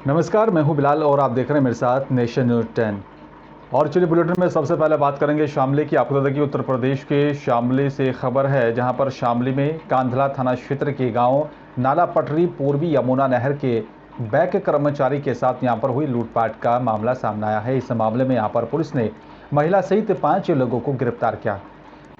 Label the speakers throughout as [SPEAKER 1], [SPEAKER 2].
[SPEAKER 1] नमस्कार, मैं हूं बिलाल और आप देख रहे हैं मेरे साथ नेशन न्यूज़ 10। और चलिए बुलेटिन में सबसे पहले बात करेंगे शामली की। आपको बता दें कि उत्तर प्रदेश के शामली से खबर है, जहां पर शामली में कांधला थाना क्षेत्र के गांव नाला पटरी पूर्वी यमुना नहर के बैंक कर्मचारी के साथ यहां पर हुई लूटपाट का मामला सामने आया है। इस मामले में यहां पर पुलिस ने महिला सहित 5 लोगों को गिरफ्तार किया।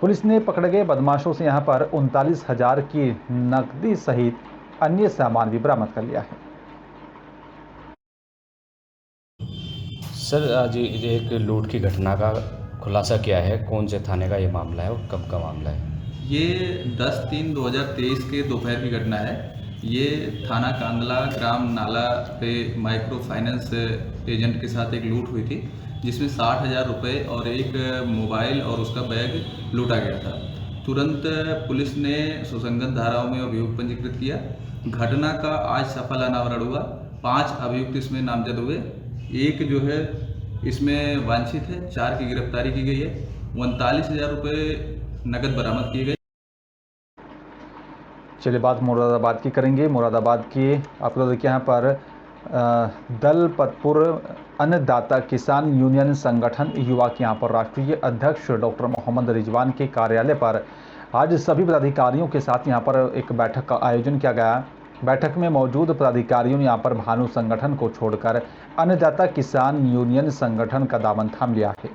[SPEAKER 1] पुलिस ने पकड़े गए बदमाशों से यहां पर 39,000 की नकदी सहित अन्य सामान भी बरामद कर लिया है।
[SPEAKER 2] सर, आज ये एक लूट की घटना का खुलासा किया है। कौन से थाने का ये मामला है और कब का मामला है?
[SPEAKER 3] ये 10/3/2023 के दोपहर की घटना है। ये थाना कांदला ग्राम नाला पे माइक्रो फाइनेंस एजेंट के साथ एक लूट हुई थी, जिसमें 60,000 रुपये और एक मोबाइल और उसका बैग लूटा गया था। तुरंत पुलिस ने सुसंगत धाराओं में अभियोग पंजीकृत किया। घटना का आज सफल अनावरण हुआ। 5 अभियुक्त इसमें नामजद हुए। एक जो है इसमें वांछित है, 4 की गिरफ्तारी की गई है। 39,000 रुपये नकद बरामद किए गए।
[SPEAKER 1] चलिए बात मुरादाबाद की करेंगे। मुरादाबाद की आपको देखिए यहाँ पर दलपतपुर अन्नदाता किसान यूनियन संगठन युवा के यहाँ पर राष्ट्रीय अध्यक्ष डॉक्टर मोहम्मद रिजवान के कार्यालय पर आज सभी पदाधिकारियों के साथ यहाँ पर एक बैठक का आयोजन किया गया। बैठक में मौजूद पदाधिकारियों ने यहाँ पर भानु संगठन को छोड़कर अन्नदाता किसान यूनियन संगठन का दामन थाम लिया है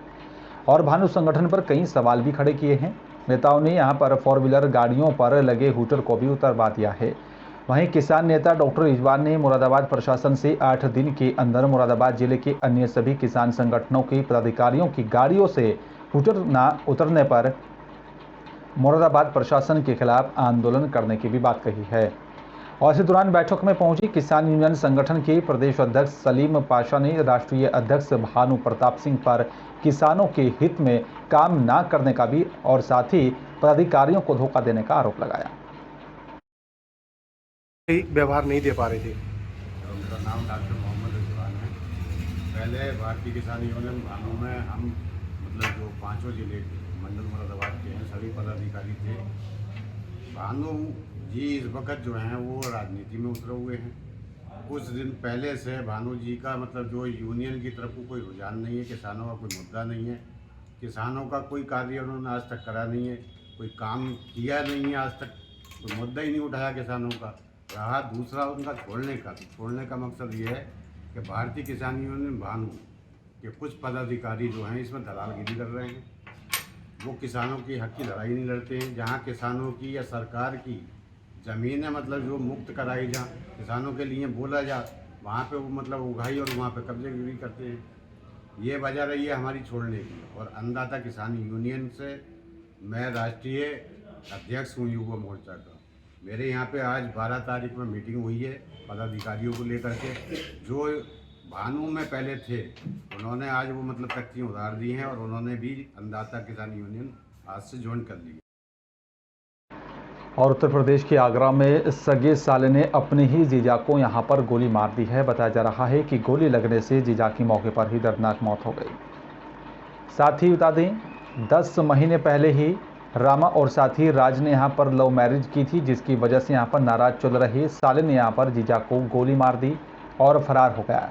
[SPEAKER 1] और भानु संगठन पर कई सवाल भी खड़े किए हैं। नेताओं ने यहां पर 4 व्हीलर गाड़ियों पर लगे हूटर को भी उतरवा दिया है। वहीं किसान नेता डॉक्टर रिजवान ने मुरादाबाद प्रशासन से 8 दिन के अंदर मुरादाबाद जिले के अन्य सभी किसान संगठनों के पदाधिकारियों की गाड़ियों से हूटर न उतरने पर मुरादाबाद प्रशासन के खिलाफ आंदोलन करने की भी बात कही है। और इसी दौरान बैठक में पहुंची किसान यूनियन संगठन के प्रदेश अध्यक्ष सलीम पाशा ने राष्ट्रीय अध्यक्ष भानु प्रताप सिंह पर किसानों के हित में काम न करने का भी और साथ ही पदाधिकारियों को धोखा देने का आरोप लगाया।
[SPEAKER 4] व्यवहार नहीं दे पा रहे थे।
[SPEAKER 5] मेरा नाम डॉक्टर मोहम्मद रिजवान है। पहले भारतीय किसान यूनियन भानु में हम मतलब जो 5 जिले मंडल मुरादाबाद के हैं सभी पदाधिकारी थे। भानु जी इस वक्त जो हैं वो राजनीति में उतरे हुए हैं। कुछ दिन पहले से भानु जी का मतलब जो यूनियन की तरफ को कोई रुझान नहीं है, किसानों का कोई मुद्दा नहीं है, किसानों का कोई कार्य उन्होंने आज तक करा नहीं है, कोई काम किया नहीं है, आज तक कोई मुद्दा ही नहीं उठाया किसानों का। रहा दूसरा उनका छोड़ने का मकसद ये है कि भारतीय किसान यूनियन भानु के कुछ पदाधिकारी जो हैं इसमें दलालगिरी कर रहे हैं। वो किसानों की हक की लड़ाई नहीं लड़ते हैं। जहाँ किसानों की या सरकार की ज़मीनें मतलब जो मुक्त कराई, जहाँ किसानों के लिए बोला जा, वहाँ पे वो मतलब उगाई और वहाँ पे कब्जेगिरी करते हैं। ये वजह रही है हमारी छोड़ने की। और अन्नदाता किसान यूनियन से मैं राष्ट्रीय अध्यक्ष हूँ युवा मोर्चा का। मेरे यहाँ पे आज 12 तारीख में मीटिंग हुई है पदाधिकारियों को लेकर के। जो भानु में पहले थे उन्होंने आज वो मतलब तख्तियाँ उतार दी हैं और उन्होंने भी अन्नदाता किसान यूनियन आज से ज्वाइन कर ली।
[SPEAKER 1] और उत्तर प्रदेश के आगरा में सगे साले ने अपने ही जीजा को यहां पर गोली मार दी है। बताया जा रहा है कि गोली लगने से जीजा की मौके पर ही दर्दनाक मौत हो गई। साथ ही बता दें 10 महीने पहले ही रामा और साथी राज ने यहां पर लव मैरिज की थी, जिसकी वजह से यहां पर नाराज चल रहे साले ने यहां पर जीजा को गोली मार दी और फरार हो गया।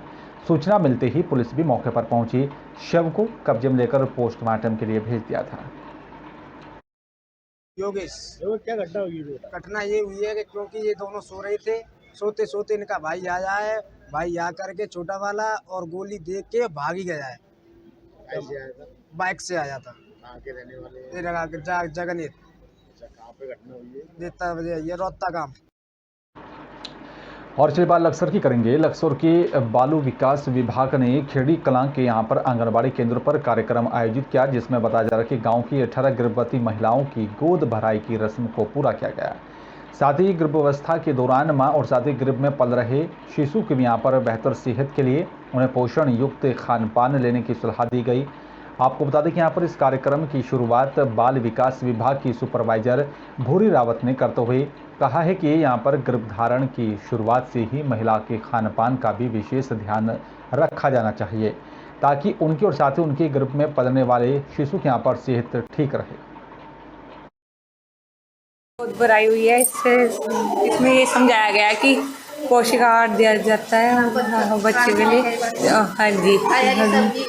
[SPEAKER 1] सूचना मिलते ही पुलिस भी मौके पर पहुंची, शव को कब्जे में लेकर पोस्टमार्टम के लिए भेज दिया था।
[SPEAKER 6] योगेश, क्या घटना हुई? घटना ये हुई है कि क्योंकि ये दोनों सो रहे थे, सोते सोते इनका भाई आया है। भाई आ करके छोटा वाला और गोली देख के भाग ही गया है।
[SPEAKER 4] कैसे आया था?
[SPEAKER 6] बाइक से आया था।
[SPEAKER 4] कहाँ के रहने वाले हैं?
[SPEAKER 6] ये लगा जगनेर।
[SPEAKER 4] अच्छा, कहाँ पे घटना हुई है?
[SPEAKER 6] देता बजे ये रोहता काम।
[SPEAKER 1] और चलिए बात लक्सर की करेंगे। लक्सर के बालू विकास विभाग ने खेड़ी कलां के यहां पर आंगनबाड़ी केंद्र पर कार्यक्रम आयोजित किया, जिसमें बताया जा रहा है कि गांव की 18 गर्भवती महिलाओं की गोद भराई की रस्म को पूरा किया गया। साथ ही गर्भावस्था के दौरान मां और साथ ही गर्भ में पल रहे शिशु की भी यहाँ पर बेहतर सेहत के लिए उन्हें पोषण युक्त खान पान लेने की सलाह दी गई। आपको बता दें कि यहाँ पर इस कार्यक्रम की शुरुआत बाल विकास विभाग की सुपरवाइजर भूरी रावत ने करते हुए कहा है कि यहाँ पर गर्भधारण की शुरुआत से ही महिला के खान पान का भी विशेष ध्यान रखा जाना चाहिए, ताकि उनकी और साथ ही उनके गर्भ में पलने वाले शिशु की यहाँ पर सेहत ठीक रहे।
[SPEAKER 7] गोद भराई हुई है। इसमें ये समझाया गया है कि पौष्टिक आहार दिया जाता है बच्चे के लिए। हाँ जी,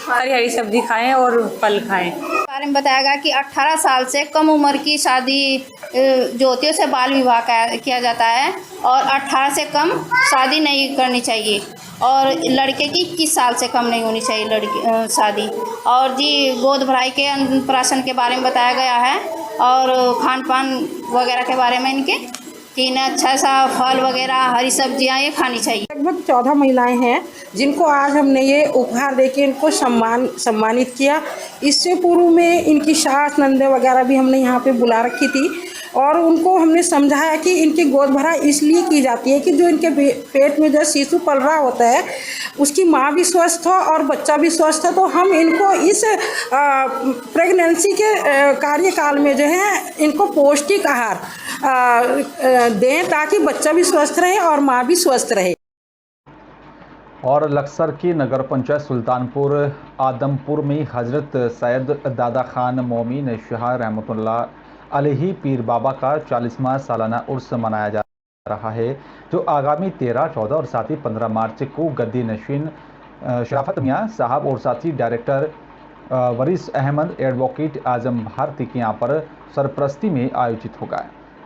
[SPEAKER 7] हरी हरी सब्जी खाएं और फल खाएं।
[SPEAKER 8] बारे में बताया गया कि 18 साल से कम उम्र की शादी जो होती है उसे बाल विवाह किया जाता है और 18 से कम शादी नहीं करनी चाहिए और लड़के की 21 साल से कम नहीं होनी चाहिए लड़की शादी। और जी गोद भराई के अन्नप्राशन के बारे में बताया गया है और खान पान वगैरह के बारे में इनके कि इन्हें अच्छा सा फल वगैरह हरी सब्जियां ये खानी चाहिए।
[SPEAKER 9] लगभग 14 महिलाएं हैं जिनको आज हमने ये उपहार देके इनको सम्मानित किया। इससे पूर्व में इनकी सास नंदे वगैरह भी हमने यहाँ पे बुला रखी थी और उनको हमने समझाया कि इनकी गोद भरा इसलिए की जाती है कि जो इनके पेट में जो शिशु पल रहा होता है उसकी माँ भी स्वस्थ हो और बच्चा भी स्वस्थ हो। तो हम इनको इस प्रेगनेंसी के कार्यकाल में जो है इनको पौष्टिक आहार दें ताकि बच्चा भी स्वस्थ रहे और माँ भी स्वस्थ रहे।
[SPEAKER 1] और लक्सर की नगर पंचायत सुल्तानपुर आदमपुर में हजरत सैयद दादा खान मोमीन शाह रहमतुल्लाह अलैहि पीर बाबा का 40वां सालाना उर्स मनाया जा रहा है, जो आगामी 13, 14 और साथ ही 15 मार्च को गद्दी नशीन शराफत मियाँ साहब और साथी डायरेक्टर वरीस अहमद एडवोकेट आजम भारती के यहाँ पर सरपरस्ती में आयोजित होगा।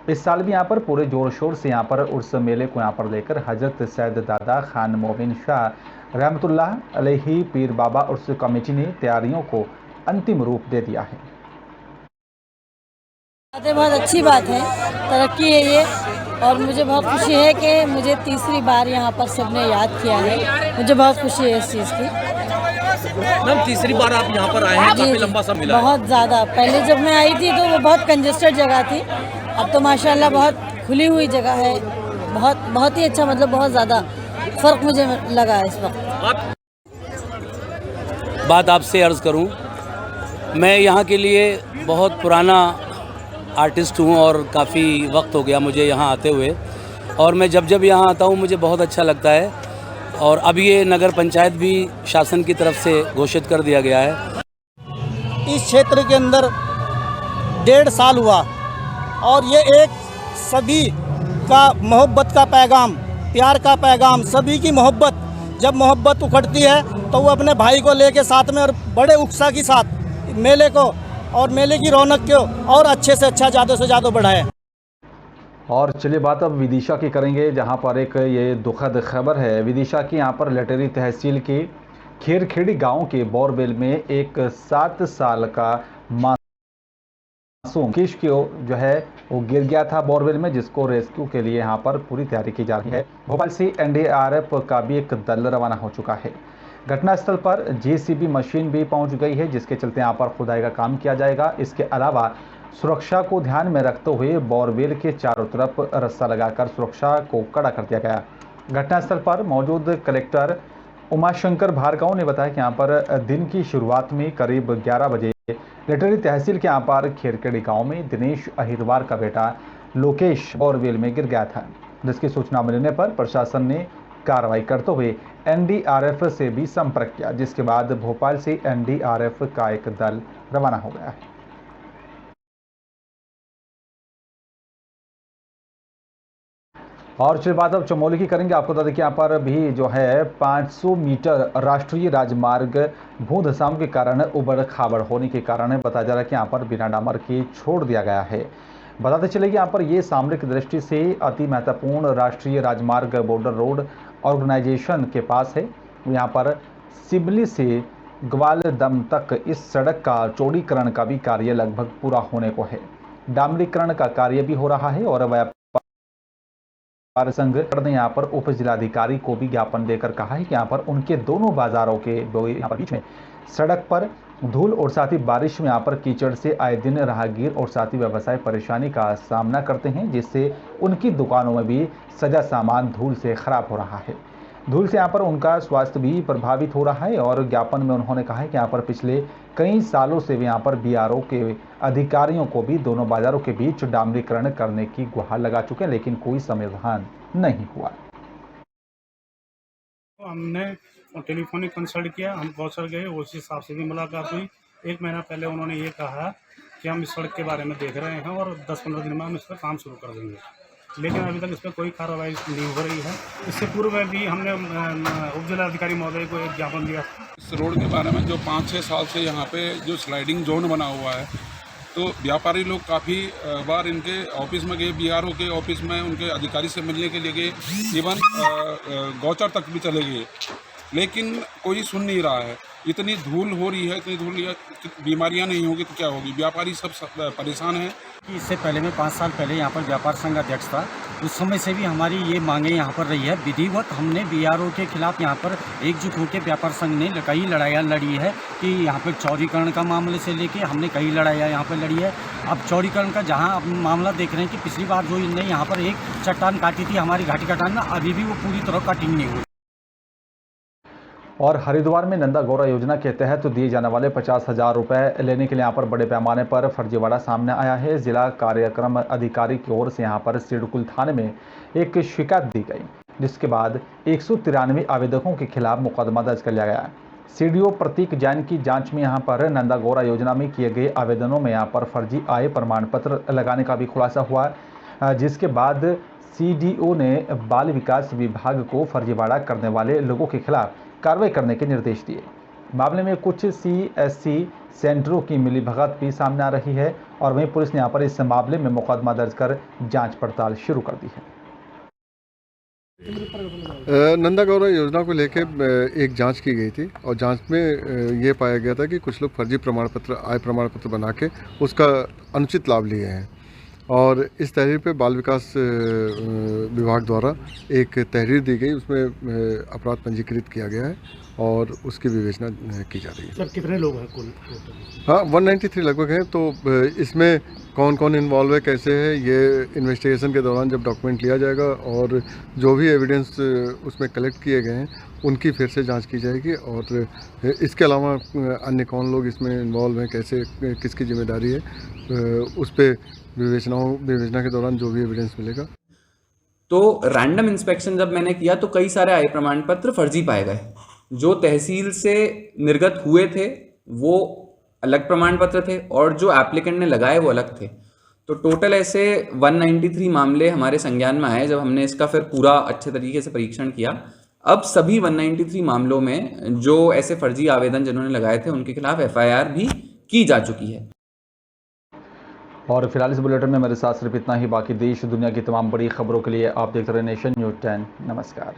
[SPEAKER 1] इस साल भी यहाँ पर पूरे जोर शोर से यहाँ पर उर्स मेले को यहाँ पर लेकर हजरत सैयद दादा खान मोमीन शाह रहमतुल्लाह अलैहि पीर बाबा उर्स कमेटी ने तैयारियों को अंतिम रूप दे दिया है।
[SPEAKER 10] बहुत अच्छी बात है, तरक्की है ये और मुझे बहुत खुशी है कि मुझे तीसरी बार यहाँ पर सबने याद किया है। मुझे बहुत खुशी है इस चीज़ की।
[SPEAKER 11] मैम तीसरी बार आप यहाँ पर आए हैं, काफी लंबा समय मिला।
[SPEAKER 10] बहुत ज़्यादा, पहले जब मैं आई थी तो वो बहुत कंजेस्टेड जगह थी, अब तो माशाल्लाह बहुत खुली हुई जगह है। बहुत ही अच्छा, मतलब बहुत ज़्यादा फ़र्क मुझे लगा है इस वक्त।
[SPEAKER 11] बात आपसे अर्ज़ करूँ, मैं यहाँ के लिए बहुत पुराना आर्टिस्ट हूँ और काफ़ी वक्त हो गया मुझे यहाँ आते हुए और मैं जब यहाँ आता हूँ मुझे बहुत अच्छा लगता है। और अब ये नगर पंचायत भी शासन की तरफ से घोषित कर दिया गया है।
[SPEAKER 12] इस क्षेत्र के अंदर 1.5 साल हुआ और ये एक सभी का मोहब्बत का पैगाम, प्यार का पैगाम, सभी की मोहब्बत, जब मोहब्बत उखड़ती है तो वो अपने भाई को लेके साथ में और बड़े उत्साह के साथ मेले को और मेले की रौनक को और अच्छे से अच्छा, ज़्यादा से ज़्यादा बढ़ाए।
[SPEAKER 1] और चलिए बात अब विदिशा की करेंगे, जहां पर एक ये दुखद खबर है। विदिशा की यहां पर लटेरी तहसील के खेरखेड़ी गांव के बोरवेल में एक 7 साल का मासूम किश जो है वो गिर गया था बोरवेल में, जिसको रेस्क्यू के लिए यहां पर पूरी तैयारी की जा रही है। भोपाल से NDRF का भी एक दल रवाना हो चुका है। घटनास्थल पर JCB मशीन भी पहुंच गई है, जिसके चलते यहाँ पर खुदाई का काम किया जाएगा। इसके अलावा सुरक्षा को ध्यान में रखते हुए बोरवेल के चारों तरफ रस्सा लगाकर सुरक्षा को कड़ा कर दिया गया। घटनास्थल पर मौजूद कलेक्टर उमाशंकर भार्गव ने बताया कि यहाँ पर दिन की शुरुआत में करीब 11 बजे लटेरी तहसील के यहाँ पर खेरखेड़ी गाँव में दिनेश अहिरवार का बेटा लोकेश बोरवेल में गिर गया था, जिसकी सूचना मिलने पर प्रशासन ने कार्रवाई करते हुए NDRF से भी संपर्क किया, जिसके बाद भोपाल से NDRF का एक दल रवाना हो गया है। और चलिए बात अब चमोली की करेंगे। आपको बता दें कि यहाँ पर भी जो है 500 मीटर राष्ट्रीय राजमार्ग भू धसाव के कारण उबड़ खाबड़ होने के कारण बताया जा रहा है कि यहाँ पर बिना डामर के छोड़ दिया गया है। बताते चले कि यहाँ पर ये सामरिक दृष्टि से अति महत्वपूर्ण राष्ट्रीय राजमार्ग बॉर्डर रोड ऑर्गेनाइजेशन के पास है। यहाँ पर सिबली से ग्वालदम तक इस सड़क का चौड़ीकरण का भी कार्य लगभग पूरा होने को है। डामरीकरण का कार्य भी हो रहा है और व्यापार संघ ने यहाँ पर उप जिलाधिकारी को भी ज्ञापन देकर कहा है कि यहाँ पर उनके दोनों बाजारों के यहाँ पर बीच में सड़क पर धूल और साथ ही बारिश में यहाँ पर कीचड़ से आए दिन राहगीर और साथ ही व्यवसाय परेशानी का सामना करते हैं, जिससे उनकी दुकानों में भी सजा सामान धूल से खराब हो रहा है। धूल से यहाँ पर उनका स्वास्थ्य भी प्रभावित हो रहा है और ज्ञापन में उन्होंने कहा है कि यहाँ पर पिछले कई सालों से भी यहाँ पर BRO के अधिकारियों को भी दोनों बाजारों के बीच डामरीकरण करने की गुहार लगा चुके हैं, लेकिन कोई समाधान नहीं हुआ।
[SPEAKER 13] हमने टेलीफोनिक कंसल्ट किया, हम पहुंच गए, उस हिसाब से भी मुलाकात हुई। 1 महीना पहले उन्होंने ये कहा कि हम इस सड़क के बारे में देख रहे हैं और 10-15 दिन में हम इस पर काम शुरू कर देंगे। लेकिन अभी तक इस पर कोई कार्रवाई नहीं हो रही है। इससे पूर्व में भी हमने उप जिलाधिकारी महोदय को एक ज्ञापन दिया।
[SPEAKER 14] इस रोड के बारे में जो 5-6 साल से यहाँ पे जो स्लाइडिंग जोन बना हुआ है, तो व्यापारी लोग काफ़ी बार इनके ऑफिस में गए, BRO के ऑफिस में उनके अधिकारी से मिलने के लिए गए, इवन गौचर तक भी चले गए, लेकिन कोई सुन नहीं रहा है। इतनी धूल हो रही है, इतनी धूल, बीमारियां नहीं होगी तो क्या होगी। व्यापारी सब परेशान हैं।
[SPEAKER 12] इससे पहले मैं 5 साल पहले यहाँ पर व्यापार संघ अध्यक्ष था। उस समय से भी हमारी ये मांगे यहाँ पर रही है। विधिवत हमने BRO के खिलाफ यहाँ पर एकजुट होकर व्यापार संघ ने कई लड़ाइयाँ लड़ी है कि यहाँ पर चौड़ीकरण का मामले से लेके हमने कई लड़ाइयाँ यहाँ पर लड़ी है। अब चौड़ीकरण का जहाँ अब मामला देख रहे हैं कि पिछली बार जो इनने यहाँ पर एक चट्टान काटी थी हमारी घाटी कटान में, अभी भी वो पूरी तरह कटिंग नहीं हुई।
[SPEAKER 1] और हरिद्वार में नंदा गौरा योजना के तहत दिए जाने वाले 50,000 रुपये लेने के लिए यहाँ पर बड़े पैमाने पर फर्जीवाड़ा सामने आया है। जिला कार्यक्रम अधिकारी की ओर से यहाँ पर सिडकुल थाने में एक शिकायत दी गई, जिसके बाद 193 आवेदकों के खिलाफ मुकदमा दर्ज कर लिया गया है। CDO प्रतीक जैन की जांच में यहाँ पर नंदा गौरा योजना में किए गए आवेदनों में यहाँ पर फर्जी आय प्रमाण पत्र लगाने का भी खुलासा हुआ है, जिसके बाद CDO ने बाल विकास विभाग को फर्जीवाड़ा करने वाले लोगों के खिलाफ कार्रवाई करने के निर्देश दिए। मामले में कुछ CSC सेंटरों की मिलीभगत भी सामने आ रही है और वहीं पुलिस ने यहाँ पर इस मामले में मुकदमा दर्ज कर जांच पड़ताल शुरू कर दी है।
[SPEAKER 15] नंदा गौरा योजना को लेकर एक जांच की गई थी और जांच में ये पाया गया था कि कुछ लोग फर्जी प्रमाण पत्र, आय प्रमाण पत्र बना के उसका अनुचित लाभ लिए हैं और इस तहरीर पे बाल विकास विभाग द्वारा एक तहरीर दी गई, उसमें अपराध पंजीकृत किया गया है और उसकी विवेचना की जा रही है।
[SPEAKER 13] सर कितने लोग हैं कुल?
[SPEAKER 15] हाँ 193 लगभग हैं। तो इसमें कौन कौन इन्वॉल्व है, कैसे है, ये इन्वेस्टिगेशन के दौरान जब डॉक्यूमेंट लिया जाएगा और जो भी एविडेंस उसमें कलेक्ट किए गए हैं उनकी फिर से जांच की जाएगी और इसके अलावा अन्य कौन लोग इसमें इन्वॉल्व हैं, कैसे, किसकी जिम्मेदारी है, उस पर विवेचना के दौरान जो भी एविडेंस मिलेगा।
[SPEAKER 16] तो रैंडम इंस्पेक्शन जब मैंने किया तो कई सारे आय प्रमाण पत्र फर्जी पाए गए। जो तहसील से निर्गत हुए थे वो अलग प्रमाण पत्र थे और जो एप्लीकेंट ने लगाए वो अलग थे। तो टोटल ऐसे 193 मामले हमारे संज्ञान में आए जब हमने इसका फिर पूरा अच्छे तरीके से परीक्षण किया। अब सभी 193 मामलों में जो ऐसे फर्जी आवेदन जिन्होंने लगाए थे उनके खिलाफ FIR भी की जा चुकी है।
[SPEAKER 1] और फिलहाल इस बुलेटिन में मेरे साथ सिर्फ इतना ही। बाकी देश दुनिया की तमाम बड़ी खबरों के लिए आप देखते रहे नेशन न्यूज़ 10। नमस्कार।